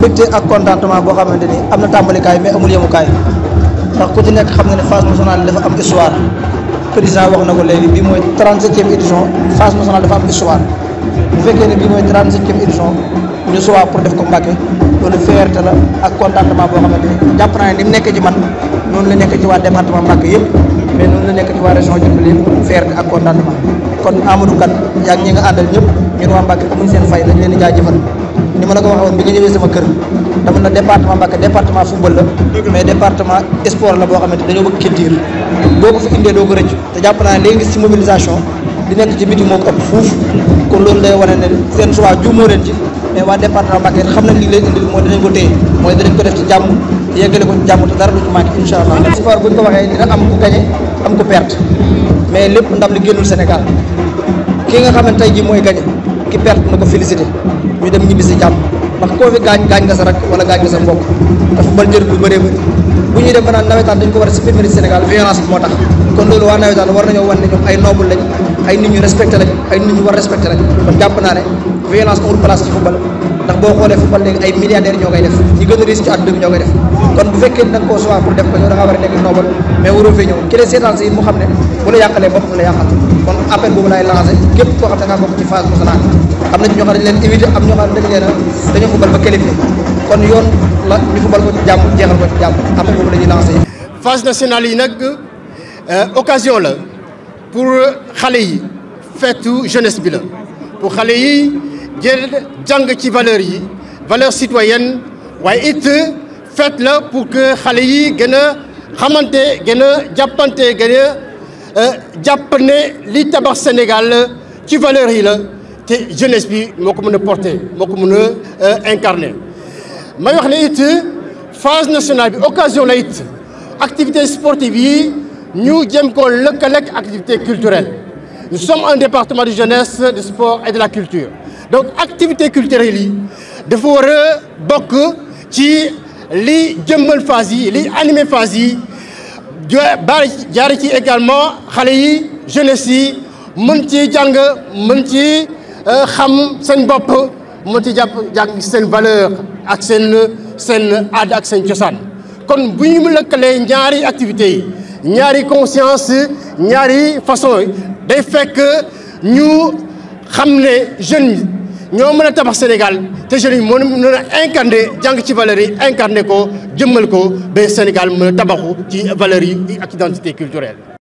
mbégte ak contentement boo xamante ni am na tàmbalikaay mais amul yemukaay ndax ku ci nekk xam na ne phase nationale dafa am histoire président wax na ko léegi bii mooy 37e édition phase nationale dafa am histoire bu fekkee ne bii mooy 37e édition ñu choix pour def ko Mbacké loolu fierté la ak contentement boo xamante ni jàpp naa ne ni mu nekk ci man noonu la nekk ci waa département Mbacké yëpp mais noonu la nekk ci waa région Diourbel yëpp fierté ak contentement kon Amadou Kane yaa ngi ñi nga àndal ñëpp ñun waa Mbacké amuñ seen fay dañ leen di jaajëfal ni ma la ko waxee woon bi nga ñëwee sama kër dama na département Mbacké département football la mais département sport la boo xamante dañoo bëgg culture boo ko fi indee doo ko rëcc te jàpp naa ne léegi gis ci mobilisation di nekk ci biti moo ko ëpp fuuf kon loolu day wane ne seen choix juumoo leen ci mais waa département Mbacké xam nañ li leen indil mooy dinañ ko téye mooy dinañ ko def ci jàmm yeggale ko ci jàmm te dara du ci manqué incha allah. sport buñ ko waxee dina am ku gagné am ku perte mais lépp ndam li génnul Sénégal ki nga xam ne tey jii mooy gagné ki perte na ko félicité ñu dem ñibbi si jàmm ndax koo fi gaañ nga sa rak wala gaañ nga sa mbokk te football njëriñ lu bëree bëri bu ñuy dem ba naan nawetaan dañ ko war a supprimer Sénégal violence bi moo tax kon loolu waa nawetaan war nañoo wan ne ñoom ay noble lañ ay nit ñu respecté lañ ay nit ñu war respecté lañ kon jàpp naa ne violence amul place ci football ndax boo xoolee football léegi ay milliardaires ñoo koy def ñi gën a riche ci àdduna bi ñoo koy def kon bu fekkee da nga koo choix pour def ko yow da nga war a nekk noble mais waroo fee ñëw ki lay seetaan si it mu xam ne bu la yàqalee boppam la yàqal kon appel boobu laay lancé képp koo xam ne ngaa bokk ci phase nationale am na ci ñoo xam ne dañ leen éviter am ñoo xam ne dañ leen a dañoo football ba qualifié kon yoon la ñu football ko ci jàmm jeexal ko ci jàmm appel boobu la ñuy lancé. phase nationale yi nag occasion la pour xale yi feetu jeunesse bi la pour xale yi jël jàng ci valeurs yi valeurs citoyennes waaye it fête la pour que xale yi gën a xamante gën a jàppante gën a jàpp ne li tabax Sénégal ci valeurs yi la te jeunesse bi moo ko mën a porter moo ko mën a incarner may wax ne it phase nationale bi occasion la it activité sportive yi ñu jëm ko lëkkaleeg activité culturelle nous sommes un département de jeunesse de sport et de la culture donc activité culturelle yi dafa war a bokk ci li jëmmal phase yi li animé phase yi jaari ci également xale yi jeunesse yi mën ci jàng mën ci xam seen bopp mën ci jàng seen valeur ak seen aada ak seen cosaan kon bu ñu lëkkalee ñaari activités yi ñaari conscience ñaari façon day fekk ñu xam ne jeunes yi ñoo mën a tabax Sénégal te jeunes yi mën a incarné jàng ci valeurs yi incarné ko jëmmal ko ba Sénégal mën a tabaxu ci valeurs yi ak identité culturelle